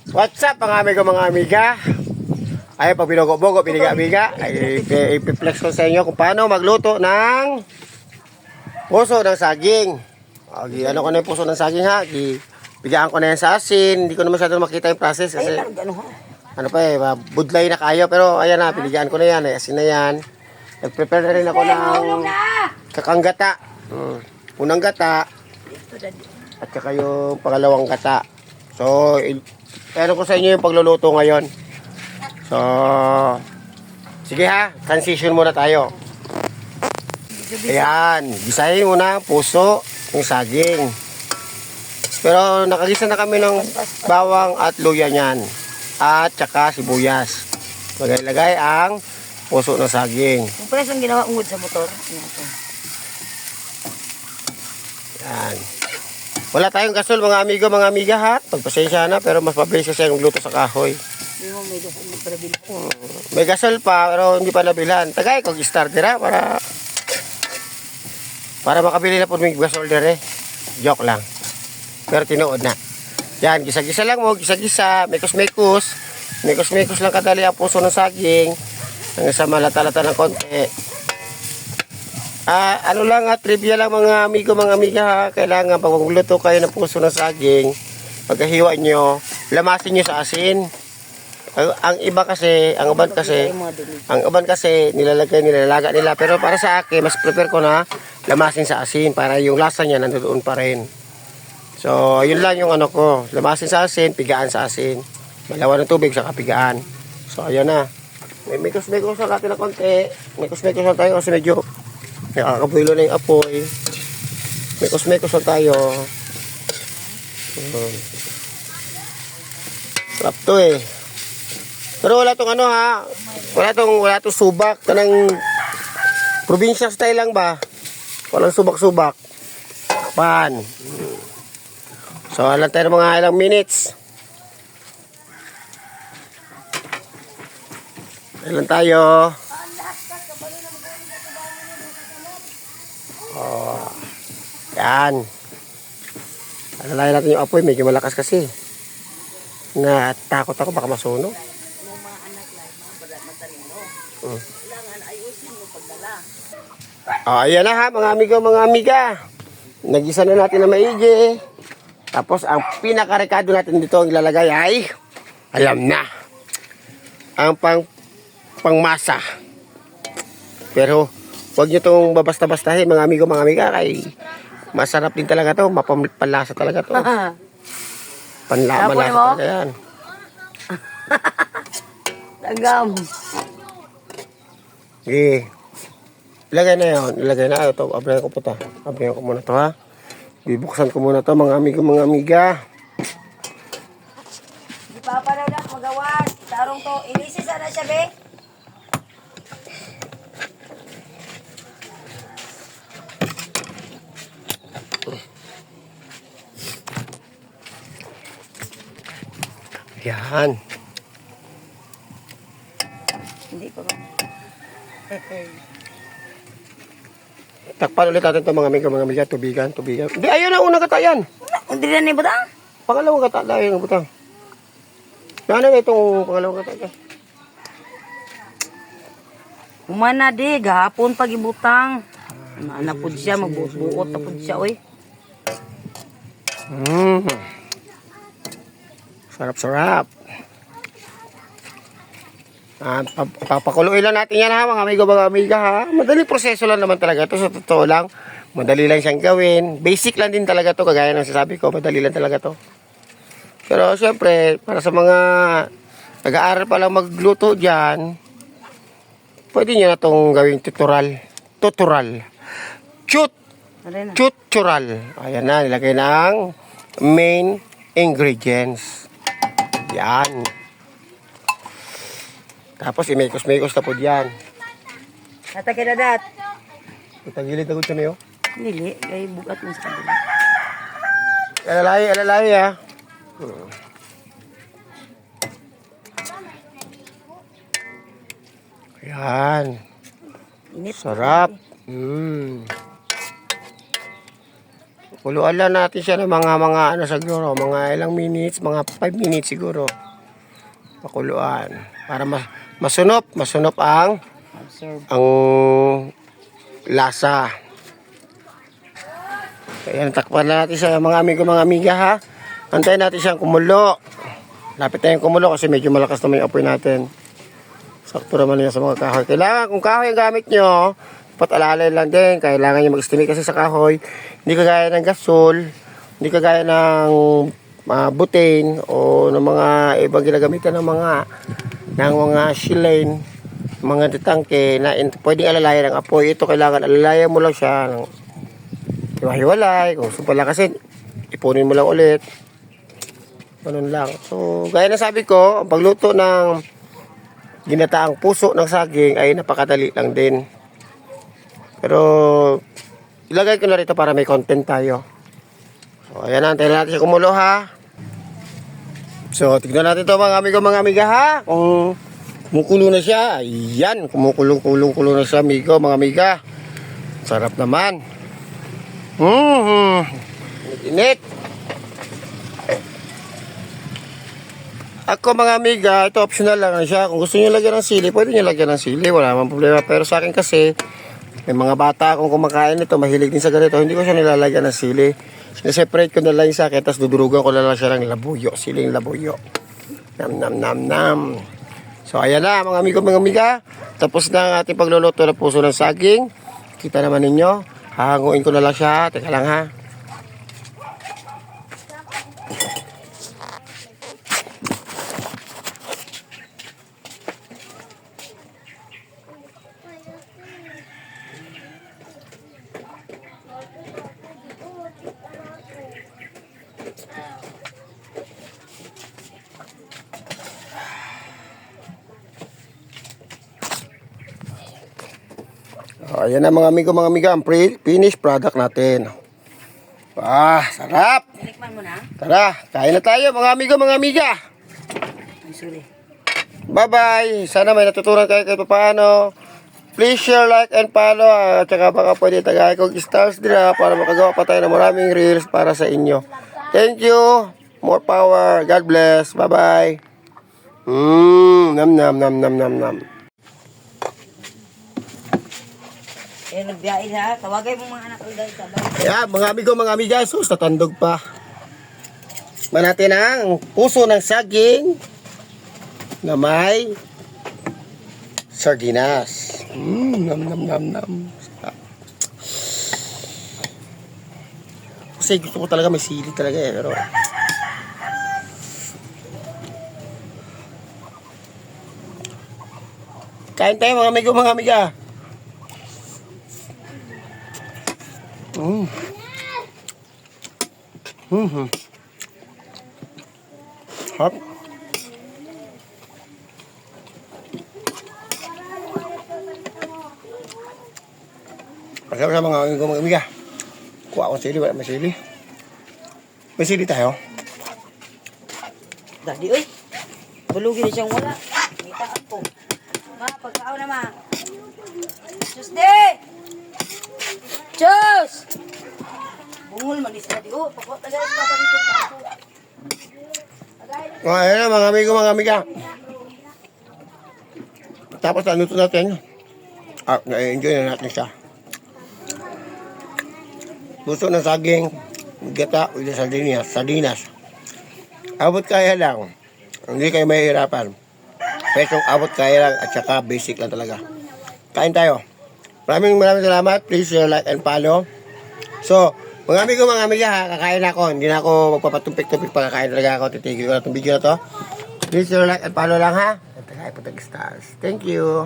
What's up mga amiga? Ay, pag binugo-bugo, biniga-biga, ay ipiplex ko sa inyo kung paano magluto ng puso ng saging. Ano ko na yung puso ng saging ha? Bigyan ko na yan sa asin. Hindi ko na masyado makita yung process kasi ano pa budlay na kayo. Pero ayan na, binigyan ko na yan. Asin na yan. Nag-prepare na rin ako ng kakang gata. Unang gata at saka yung pangalawang gata. So, ano ko sa inyo yung pagluluto ngayon. So, sige ha, transition muna tayo. Ayan, gisahin muna puso ng saging. Pero nakagisa na kami ng bawang at luya niyan. At saka sibuyas. Lagay-lagay ang puso ng saging. Kung pala ang ginawa ungod sa motor. Ayan. Wala tayong gasol mga amigo, mga amiga ha. Pagpasensya na pero mas mabilis kasi ang luto sa kahoy. May gasol pa pero hindi pa nabilhan. Tagay kog starter ha para makabili na po ng gasol dire. Joke lang. Pero tinuod na. Yan, gisa-gisa lang mo, gisa-gisa, mekos-mekos. Mekos-mekos lang kadali ang puso ng saging. Hanggang sa malata-lata ng konti. Ano lang trivia lang mga amigo, mga amiga ha. Kailangan pag magluto kayo ng puso ng saging, pagkahiwa nyo, lamasin nyo sa asin. Ang uban kasi nilalaga nila. Pero para sa akin, mas prepare ko na lamasin sa asin para yung lasa niya nandoon pa rin. So, yun lang yung ano ko. Lamasin sa asin, pigaan sa asin. Malawan ng tubig sa kapigaan. So, ayun na. May mekos-mekos lang natin na konti. Mekos-mekos lang tayo kasi medyo nakakabuilo na yung apoy. Mekos-mekos lang tayo. Sarap to eh. Pero wala tong ano ha. Wala tong subak. Tanang probinsya style lang ba? Walang subak-subak. Pan. So, alam tayo mga ilang minutes. Ilan tayo? Oh. Yan. Alalayan natin yung apoy. Medyo malakas kasi. Natakot ako baka masunog. Ayan na ha mga amigo, mga amiga. Nagisa na natin na maigi. Tapos ang pinakarekado natin dito ang ilalagay ay alam na. Ang pangmasa. Pero huwag nyo itong babasta-bastahin mga amigo, mga amiga. Kay masarap din talaga to. Mapanlasa talaga to. Panlasa talaga yan. Tagam. Sige. Ilagay na yun. Ilagay na. Ito, abrayan ko po ito. Abrayan ko muna ito ha. Bibuksan ko muna ito mga amigo, mga amiga. Di pa pa daw na magawas. Tarong to. Ilisi sana siya be. Yan. Hindi pa ba? Takpan ulit natin ito mga amigo, mga amiga. Tubigan. Hindi, ayun na unang gata yan. Hindi na ni butang. Pangalawang gata dahil ng butang. Ano na itong pangalawang gata dyan? Humana di. Gahapon pag ibutang. Napod siya. Magbuot-buot. Napod siya oy. Sarap-sarap. Papakuluin lang natin yan ha mga amigo, mga amiga ha. Madaling proseso lang naman talaga ito. Sa totoo lang, madali lang siyang gawin. Basic lang din talaga to. Kagaya ng sasabi ko, madali lang talaga to. Pero syempre, para sa mga nag-aaral pa lang magluto dyan, pwede nyo na itong gawing tutorial. Tutorial. Ayan na, nilagay ng main ingredients. Yan. Tapos imekos-mekos na po diyan. Natake na dat. Itagilid na gud niyo. Dili, kay bugat mo sa kabila. Alalay ha. Yan. Init. Sarap. Kuluan lang natin siya ng mga ano siguro, mga ilang minutes, mga 5 minutes siguro. Pakuluan para masunop ang Observe. lasa. Kaya takpan natin siya mga amigo mga amiga ha. Antayin natin siyang kumulo. Lapit na yung kumulo kasi medyo malakas naman yung apoy natin. Sakto naman yan sa mga kahoy. Kailangan kung kahoy ang gamit nyo, patalalay lang din. Kailangan nyo mag-estimate kasi sa kahoy. Hindi kagaya ng gasol, hindi kagaya ng butane o ng mga ibang ginagamitan ng mga shilane, mga tangke na pwedeng alalayan ng apoy. Ito kailangan alalayan mo lang siya ng hiwa-hiwalay. Kung gusto pala kasi ipunin mo lang ulit. Ganun lang. So, gaya na sabi ko, ang pagluto ng ginataang puso ng saging ay napakadali lang din. Pero, ilagay ko na rito para may content tayo. So, ayan na. Antayin natin siya kumulo ha. So, tignan natin ito mga amigo, mga amiga ha. Kung kumukulo na siya. Ayan, kumukulong-kulong na siya amigo, mga amiga. Sarap naman. Init. Ako mga amiga, ito optional lang siya. Kung gusto niyo lagyan ng sili, pwede niyo lagyan ng sili. Wala namang problema. Pero sa akin kasi, may mga bata akong kumakain nito, mahilig din sa ganito. Hindi ko siya nilalagyan ng sili. Sineseparate ko na lang yung sa akin, tapos dudurugan ko na lang siya ng labuyo. Siling labuyo. Nam nam nam nam. So ayan na mga amigo, mga amiga. Tapos na ang ating pagluluto ng puso ng saging. Kita naman ninyo. Hahanguin ko na lang siya. Teka lang ha. Ayan na mga amigo, mga amiga, ang finished product natin. Sarap! Tikman mo na. Tara, kain na tayo mga amigo, mga amiga. Ay, sorry. Bye-bye! Sana may natutunan kayo kahit paano. Please share, like, and follow. At saka baka pwede tagay kong stars dira para makagawa pa tayo ng maraming reels para sa inyo. Thank you! More power! God bless! Bye-bye! Nam nam nam nam nam nam. Eh, nagbiyain ha. Tawagay mo mga anak ko dahil sabay. Ayan, mga amigo, mga amiga, sus, tatandog pa. Manatin ang puso ng saging na may sardinas. Nam nam nam nam. Kasi gusto ko talaga may sili talaga eh, pero kain tayo mga amigo, mga amiga. Hop. Pasalamat sa mga amigo, mga amiga. Kuha akong sili, wala may sili. May sili tayo. Daddy, uy. Bulugin na siyang wala. May taak ko. Ma, pagkaaw na ma. Diyos di! Diyos! Bungol manis na di. Oh, pagkot na guys. Papanito pa ako. Ayan na mga amigo, mga amiga. Tapos naluto natin. Na-enjoy na natin siya. Puso ng saging, gata, ulit sardinas. Abot kaya lang. Hindi kayo mahihirapan. Pesong abot kaya lang at saka basic lang talaga. Kain tayo. Maraming salamat. Please share, like, and follow. So, mga amigo, mga amiga ha, kakain ako. Hindi na ako magpapatumpik-tumpik pa, kakain talaga ako. Titigil ko na itong video na to. Please share, like, and follow lang ha. At kakain po stars. Thank you.